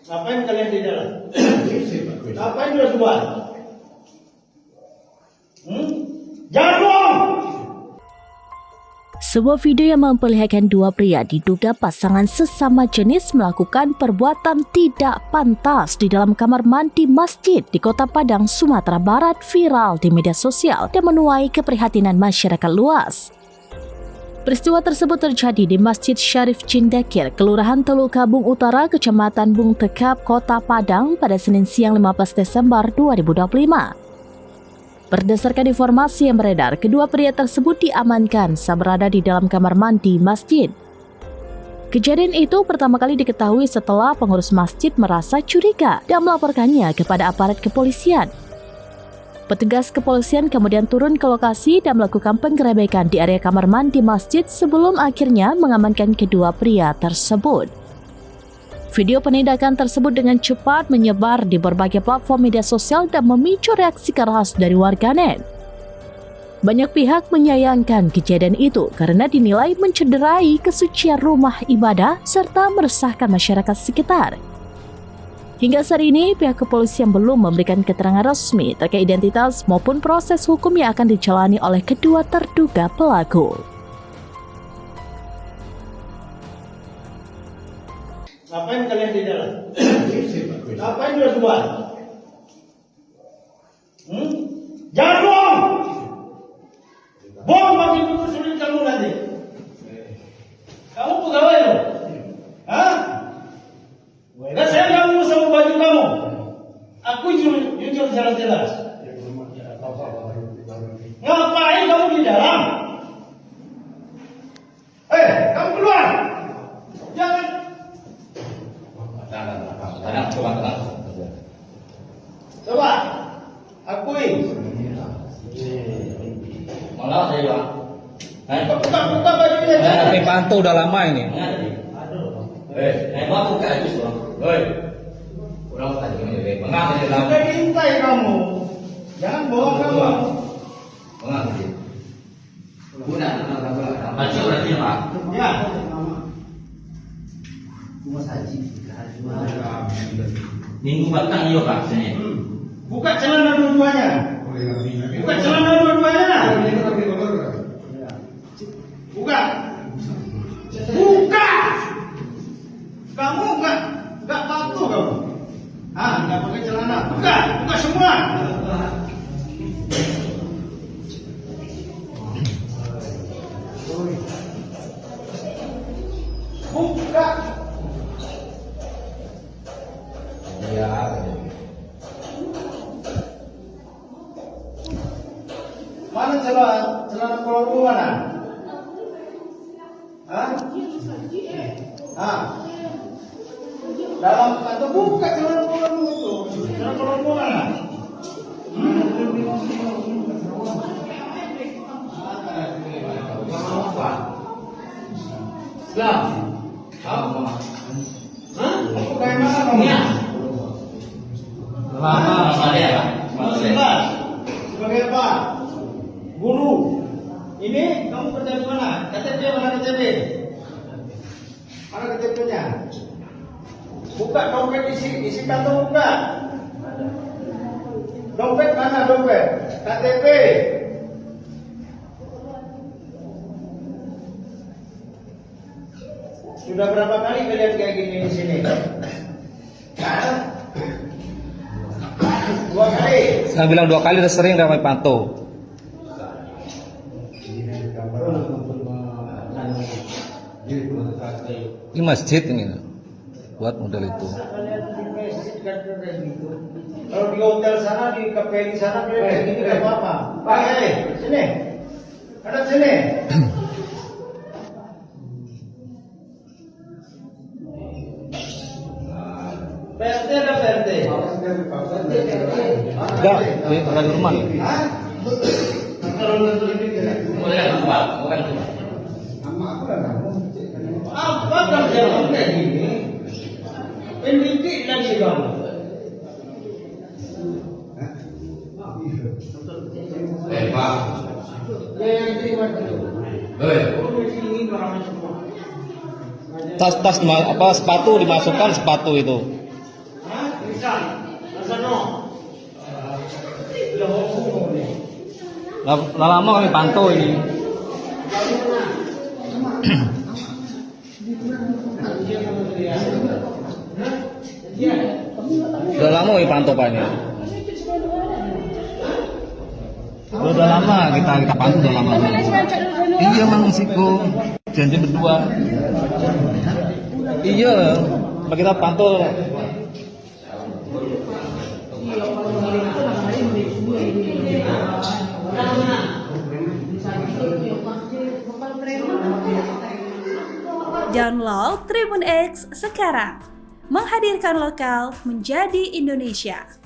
Ngapain kalian di dalam? Ngapain berdua? Jangan bohong! Sebuah video yang memperlihatkan dua pria diduga pasangan sesama jenis melakukan perbuatan tidak pantas di dalam kamar mandi masjid di Kota Padang, Sumatera Barat viral di media sosial dan menuai keprihatinan masyarakat luas. Peristiwa tersebut terjadi di Masjid Syarif Cindakir, Kelurahan Teluk Kabung Utara, Kecamatan Bung Tekap, Kota Padang pada Senin siang 15 Desember 2025. Berdasarkan informasi yang beredar, kedua pria tersebut diamankan saat berada di dalam kamar mandi masjid. Kejadian itu pertama kali diketahui setelah pengurus masjid merasa curiga dan melaporkannya kepada aparat kepolisian. Petugas kepolisian kemudian turun ke lokasi dan melakukan penggerebekan di area kamar mandi masjid sebelum akhirnya mengamankan kedua pria tersebut. Video penindakan tersebut dengan cepat menyebar di berbagai platform media sosial dan memicu reaksi keras dari warganet. Banyak pihak menyayangkan kejadian itu karena dinilai mencederai kesucian rumah ibadah serta meresahkan masyarakat sekitar. Hingga saat ini, pihak kepolisian belum memberikan keterangan resmi terkait identitas maupun proses hukum yang akan dijalani oleh kedua terduga pelaku. Ngapain kalian di dalam? Ngapain berdua? Jangan bohong! Bohong makin sulit kamu nanti. Kamu pegawai loh? Hah? Dan saya nggak mau sama baju kamu. Aku jujur jelas-jelas. Ngapain kamu di dalam? Kamu keluar! Jangan! Coba akui. Malah saya Buka bajunya. Ini pantau udah lama ini. buka itu bang. Orang tadi ini bang. Sudah diintai kamu. Jangan bohong kamu. Bang. Guna. Masuk berarti pak. Ya. Minggu batang yuk pak sini. Buka celana dua-duanya. Buka celana dua-duanya. Buka. Buka. Kamu enggak patuh kamu. Enggak pakai celana. Buka semua. Buka. Mana celana kolor mana? Dalam atau buka celana kolor itu. Celana kolor mana? Islam. Kamu kayak mana kamu? Lama saya pak. Sebagai apa? Guru. Ini kamu kerja di mana? KTP mana KTP? Mana KTP-nya? Buka dompet isi kantong buka. Dompet mana dompet? KTP. Sudah berapa kali kalian kayak gini di sini? Dua kali. Saya bilang 2 kali udah sering ramai pantau. Ini masjid ini buat model itu. Kalau di hotel sana, di KPI sana, kayak gini nggak apa-apa. Pak, sini, ada sini. PRT ada PRT. Enggak, ini ada di rumah. Apa kerja kamu kayak gini? Pendidik lagi kamu. Pak. Tas sepatu dimasukkan sepatu itu. Udah lama kami pantau ini. Udah lama kami pantau Pak ini. Udah lama kita pantau, udah lama. Iya Mang Siko, janji berdua. Iya, kita pantau. Download Tribun X sekarang, menghadirkan lokal menjadi Indonesia.